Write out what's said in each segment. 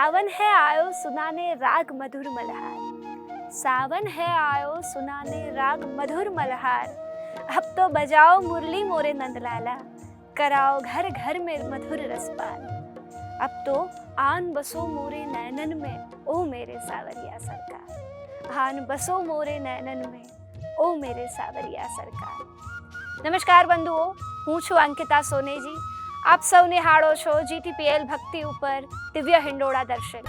सावन है आयो सुनाने राग मधुर मल्हार, सावन है आयो सुनाने राग मधुर मल्हार। अब तो बजाओ मुरली मोरे नंदलाला, कराओ घर घर में मधुर रसपान। अब तो आन बसो मोरे नैनन में ओ मेरे सावरिया सरकार, आन बसो मोरे नैनन में ओ मेरे सावरिया सरकार। नमस्कार बंधुओ, हूँ छुं अंकिता सोनेजी। आप सौने हाड़ो छो GTPL भक्ति ऊपर दिव्य हिंडोळा दर्शन।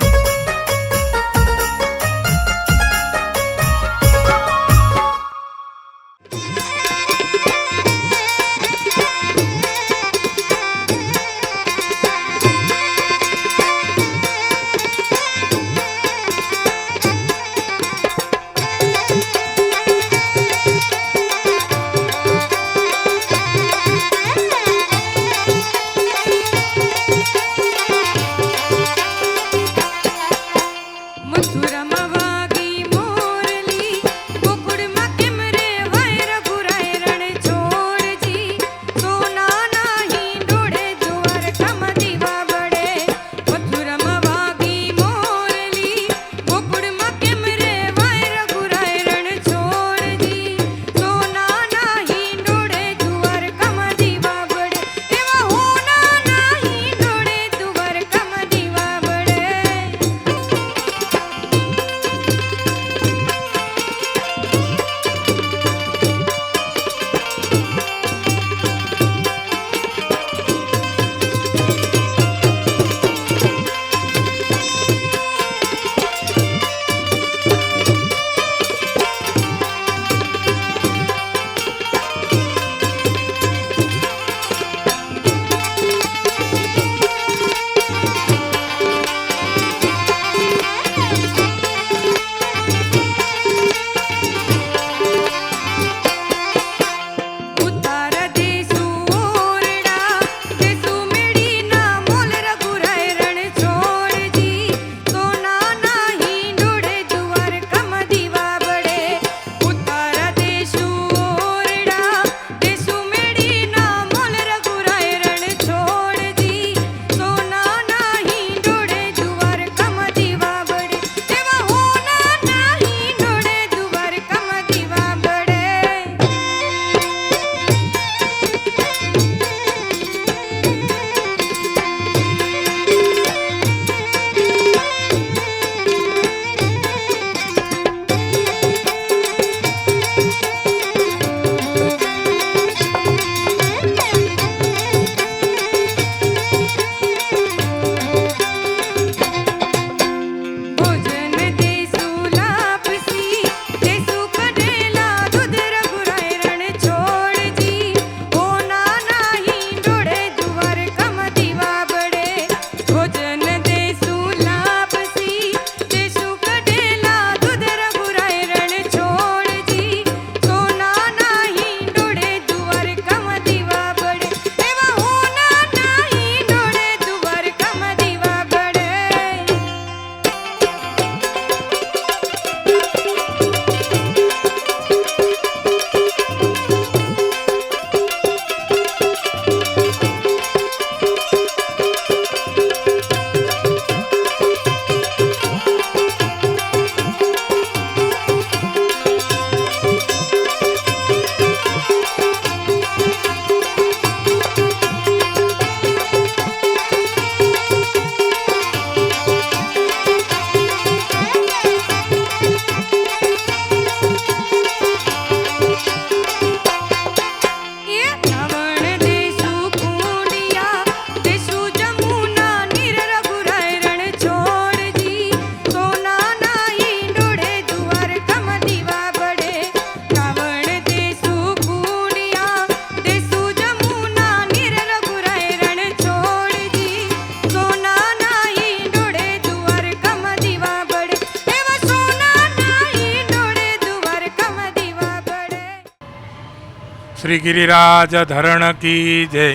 श्री गिरिराज धरण की जय।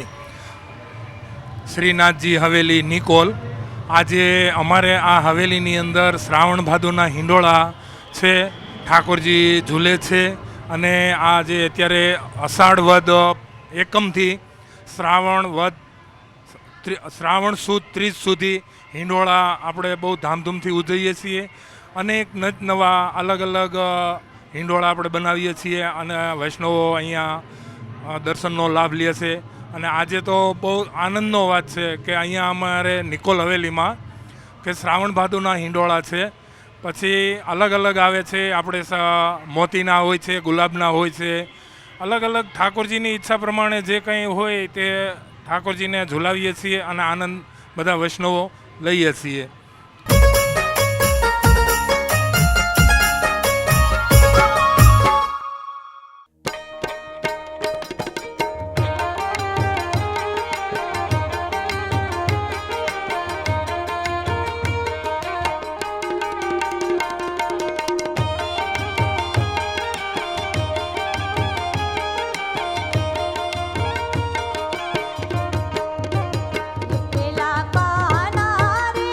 श्रीनाथजी हवेली निकोल। આજે અમારે આ હવેલીની અંદર શ્રાવણ ભાદોના હિંડોળા છે, ઠાકોરજી ઝૂલે છે અને આ જે અત્યારે અષાઢ વદ એકમથી શ્રાવણ સુદ 30 સુધી હિંડોળા આપણે બહુ ધામધૂમથી ઉજવીએ છીએ. અનેક નવા અલગ અલગ હિંડોળા આપણે બનાવીએ છીએ અને વૈષ્ણવો અહીંયા દર્શનનો લાભ લે છે. અને આજે તો બહુ આનંદનો વાત છે કે અહીંયા અમારે નિકોલ હવેલીમાં કે શ્રાવણ ભાદુના હિંડોળા છે. પછી અલગ અલગ આવે છે, આપણે મોતીના હોય છે, ગુલાબના હોય છે, અલગ અલગ ઠાકોરજીની ઈચ્છા પ્રમાણે જે કંઈ હોય તે ઠાકોરજીને ઝુલાવીએ છીએ અને આનંદ બધા વૈષ્ણવો લઈએ છીએ. પેલા પાના રે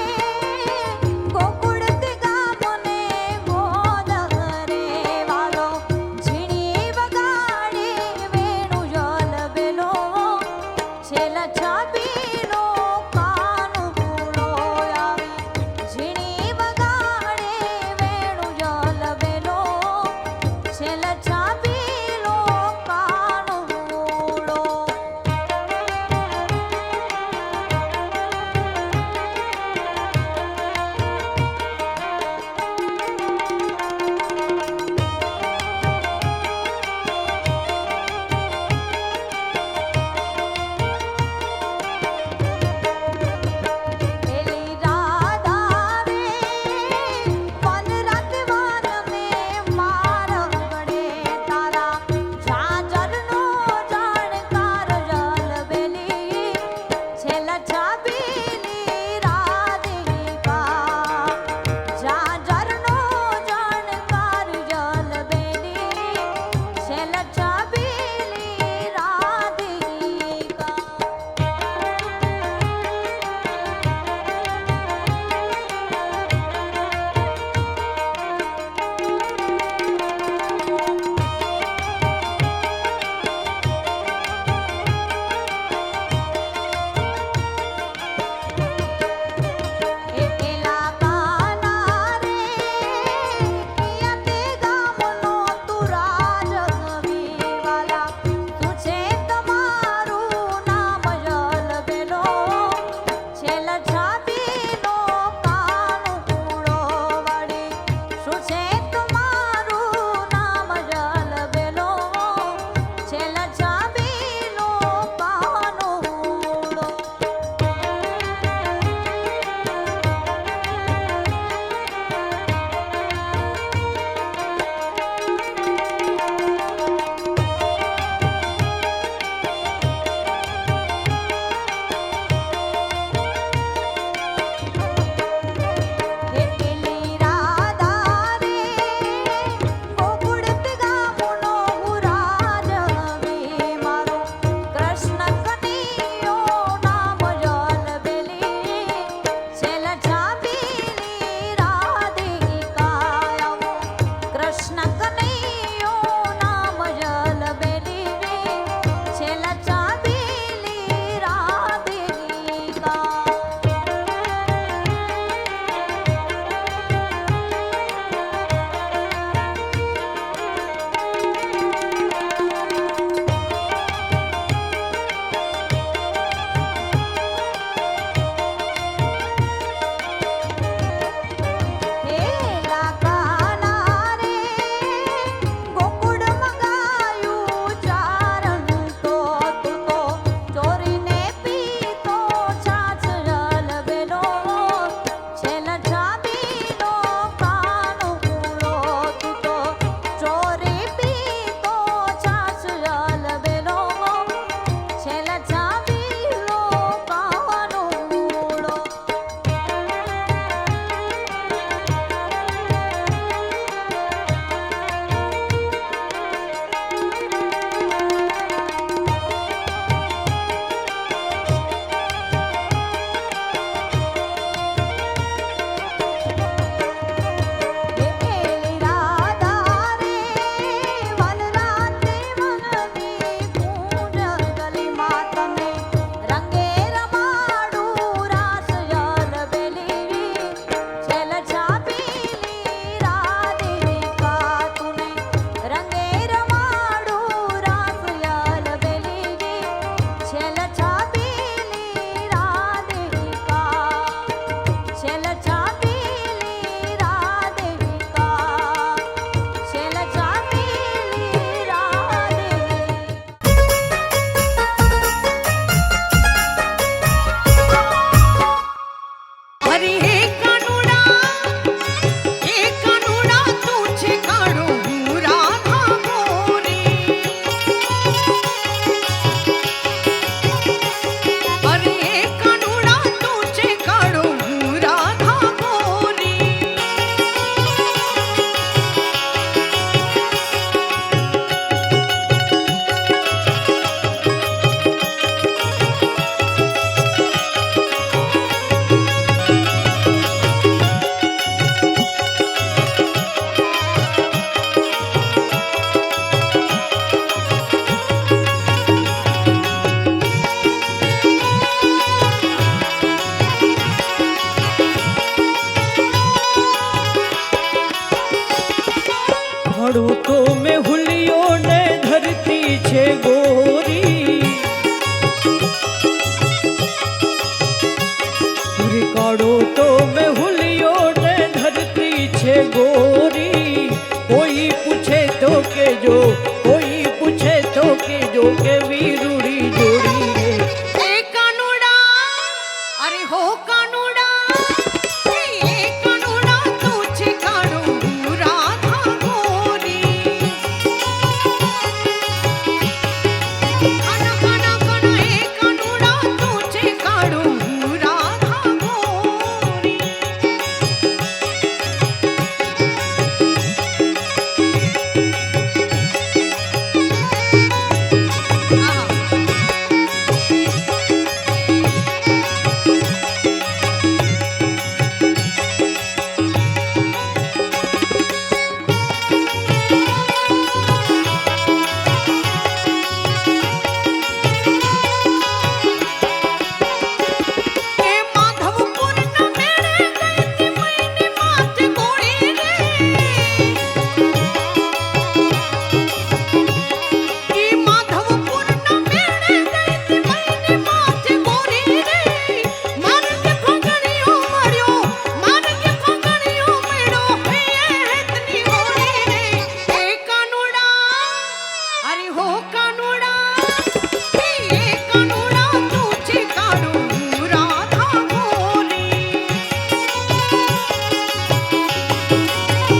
કોણી રૂડી જોડી રે એ કાનુડા અરે હો કાનુડા એ કાનુડા તું છે કાળું રાધા ગોરી કાના કાના કાના એ કાનુડા તું છે કાળું રાધા ગોરી એ માધવપુરના મેળે ગઈ તી મૈની માથે ગોળી રે એ માધવપુરના મેળે ગઈ તી મૈની માથે ગોળી રે મારકે ફગણીઓ મળ્યો મારકે ફગણીઓ મળ્યો હેતની ગોળી રે એ કાનુડા અરે હો કાનુડા એ કાનુડા તું છે કાળું રાધા ગોરી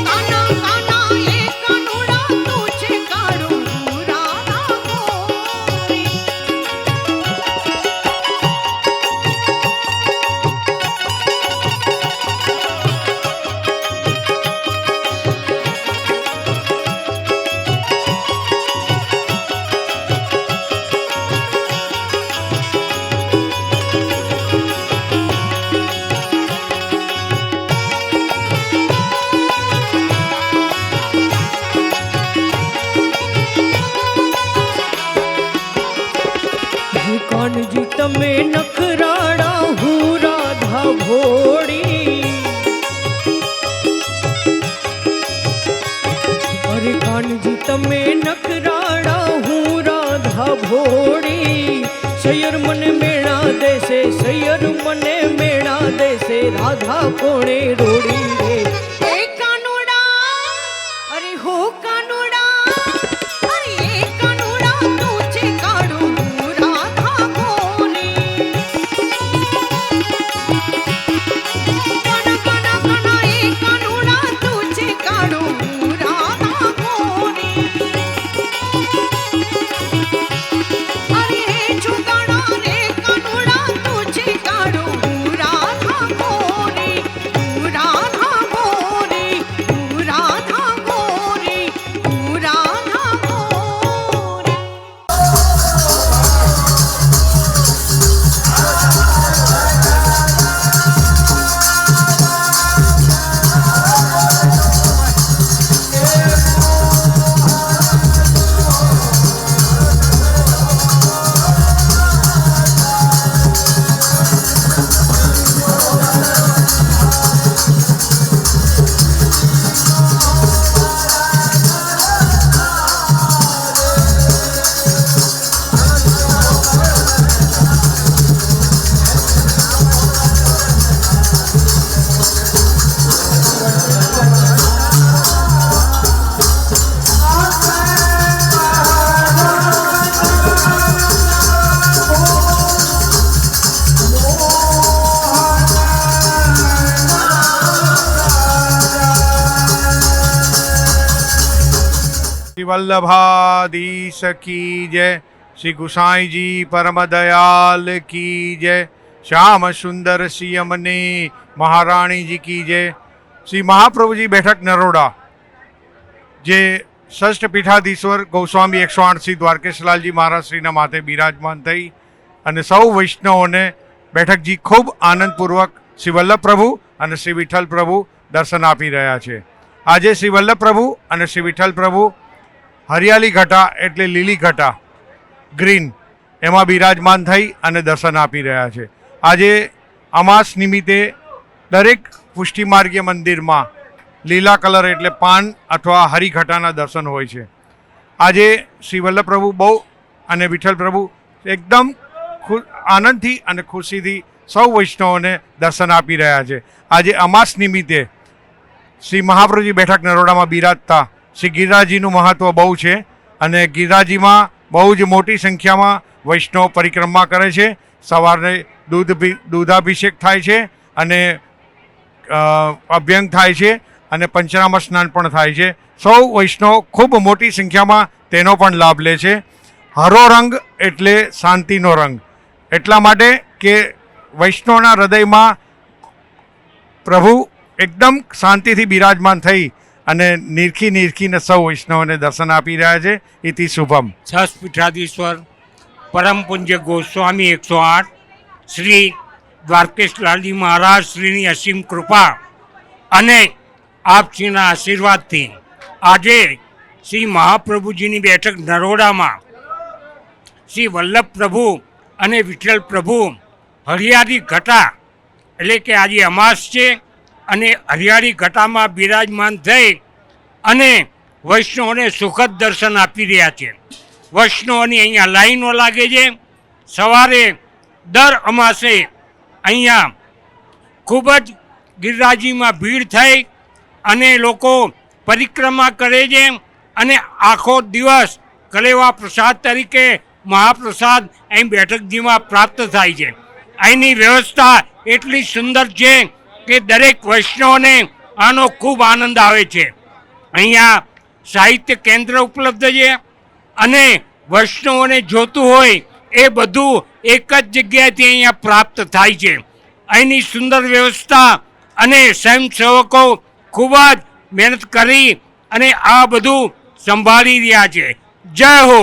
કાના કાના એ કાનુડા તું છે કાળું રાધા ગોરી હું કાનજી તમે નખરાડા હું રાધા ભોળી અરે કાનજી તમે નખરાડા હું રાધા ભોળી સૈયર મને મેળા દેશે સૈયર મને મેળા દેશે રાધા કોણે રોડી રે એ કાનુડા અરે હો કાનુડા અરે એ કાનુડા તું છે કાળું રાધા ગોરી કાના કાના કાના એ કાનુડા તું છે કાળું રાધા ગોરી અરે હે જુગાડા રે કાનુડા તું છે કાળું રાધા ગોરી રાધા ગોરી રાધા ગોરી રાધા ગોરી श्री वल्लभाधीश की जय, श्री गुसाई जी परम दयाल की जय, श्याम सुंदर श्री अमने महाराणी जी की जय। श्री महाप्रभु जी बैठक नरोડા જે ષષ્ઠ પીઠાધીશ્વર ગૌસ્વામી 108 શ્રી દ્વારકેશલાલજી મહારાજ શ્રીના માથે બિરાજમાન થઈ અને સૌ વૈષ્ણવોને બેઠકજી ખૂબ આનંદપૂર્વક શ્રી વલ્લભ પ્રભુ અને શ્રી વિઠ્ઠલ પ્રભુ દર્શન આપી રહ્યા છે। આજે શ્રી વલ્લભ પ્રભુ અને શ્રી વિઠ્ઠલ પ્રભુ હરિયાળી ઘટા એટલે લીલી ઘટા ગ્રીન એમાં બિરાજમાન થઈ અને દર્શન આપી રહ્યા છે। આજે અમાસ નિમિત્તે દરેક પુષ્ટિમાર્ગીય મંદિરમાં લીલા કલર એટલે પાન અથવા હરિઘટાના દર્શન હોય છે। આજે શ્રી વલ્લભ પ્રભુ બહુ અને વિઠ્ઠલ પ્રભુ એકદમ આનંદથી અને ખુશીથી સૌ વૈષ્ણવોને દર્શન આપી રહ્યા છે। આજે અમાસ નિમિત્તે શ્રી મહાપ્રભુજી બેઠક નરોડામાં બિરાજતા શ્રી ગિરિરાજજીનું મહત્ત્વ બહુ છે અને ગિરિરાજજીમાં બહુ જ મોટી સંખ્યામાં વૈષ્ણવ પરિક્રમા કરે છે. સવારે દૂધાભિષેક થાય છે અને અભ્યંગ થાય છે અને પંચનામા સ્નાન પણ થાય છે. સૌ વૈષ્ણવ ખૂબ મોટી સંખ્યામાં તેનો પણ લાભ લે છે. હરો રંગ એટલે શાંતિનો રંગ, એટલા માટે કે વૈષ્ણવના હૃદયમાં પ્રભુ એકદમ શાંતિથી બિરાજમાન થઈ અને નિરખીને સૌ વૈષ્ણવને દર્શન આપી રહ્યા છે. ઇતિ શુભમ. છસ પીઠાધીશ્વર પરમ પૂજ્ય ગોસ્વામી 108 શ્રી દ્વારકેશલાલજી મહારાજ શ્રીની અસીમ કૃપા અને આપશ્રીના આશીર્વાદથી આજે શ્રી મહાપ્રભુજીની બેઠક નરોડામાં શ્રી વલ્લભ પ્રભુ અને વિઠ્ઠલ પ્રભુ હરિયાળી ઘટા એટલે કે આજે અમાસ છે અને હરિયાળી ઘટામાં બિરાજમાન થઈ અને વૈષ્ણવોને સુખદ દર્શન આપી રહ્યા છે. વૈષ્ણવોની અહીંયા લાઈનો લાગે છે. સવારે દર અમાસે અહીંયા ખૂબ જ ગિરિરાજીમાં ભીડ થઈ અને લોકો પરિક્રમા કરે છે અને આખો દિવસ કલેવા પ્રસાદ તરીકે મહાપ્રસાદ અહીં બેઠકજીમાં પ્રાપ્ત થાય છે. અહીંની વ્યવસ્થા એટલી સુંદર છે કે દરેક વૈષ્ણવને આનો ખૂબ આનંદ આવે છે. અહીંયા સાહિત્ય કેન્દ્ર ઉપલબ્ધ છે અને વૈષ્ણવોને જોતું હોય એ બધું એક જ જગ્યાએથી અહીંયા પ્રાપ્ત થાય છે. અહીંની સુંદર વ્યવસ્થા અને સ્વયંસેવકો ખૂબ જ મહેનત કરી અને આ બધું સંભાળી રહ્યા છે. જય હો.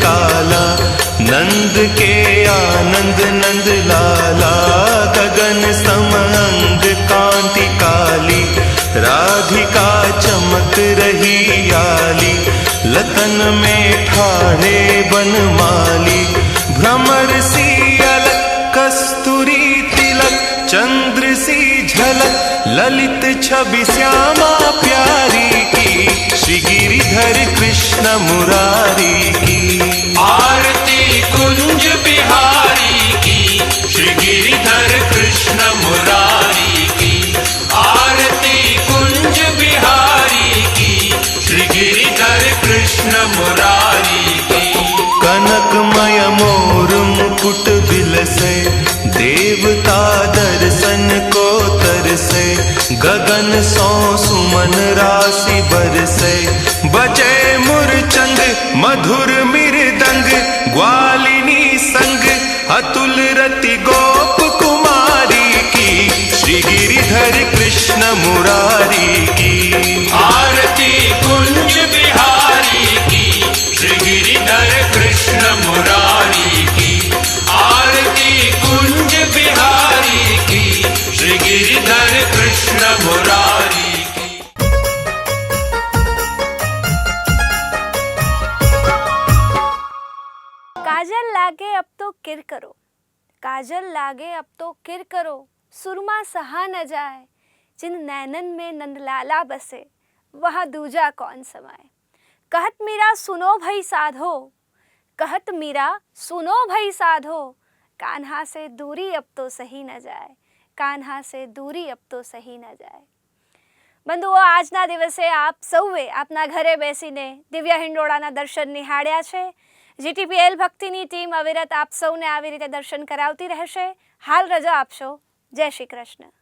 काला नंद के आनंद नंद लाला गगन समअंग कांति काली राधिका चमक रही आली लतन में ठाड़े बनमाली भ्रमर सी अलक कस्तूरी तिलक चंद्र सी झलक ललित छवि श्यामा प्यारी की श्री गिरिधर कृष्ण मुरारी की आरती कुंज बिहारी की श्री गिरिधर कृष्ण मुरारी की आरती कुंज बिहारी की श्री गिरिधर कृष्ण मुरारी की कनकमय मोर मुकुट बिलसे देवता दर्शन को तरसे गगन सौ सुमन राशि बरसे बजे मुरचंग मधुर मृदंग ग्वालिनी संग अतुल रति गोप कुमारी की श्री गिरिधर कृष्ण मुरारी की आरती कुंज बिहारी की श्री गिरिधर कृष्ण मुरारी की आरती कुंज बिहारी की श्री गिरिधर कृष्ण मुरारी की काजल लागे अब तो किर करो, काजल लागे अब तो किर करो, सुरमा सहा न जाए, जिन नैनन में नंदलाला बसे वहाँ दूजा कौन समाए। कहत मीरा सुनो भई साधो, कहत मीरा सुनो भई साधो, कान्हा से दूरी अब तो सही न जाए, कान्हा से दूरी अब तो સહી ન જાય. બંધુઓ, આજના દિવસે આપ સૌએ આપના ઘરે બેસીને દિવ્ય હિંડોળાના દર્શન નિહાળ્યા છે. GTPL ભક્તિની ટીમ અવિરત આપ સૌને આવી રીતે દર્શન કરાવતી રહેશે. હાલ રજા આપશો. જય શ્રી કૃષ્ણ.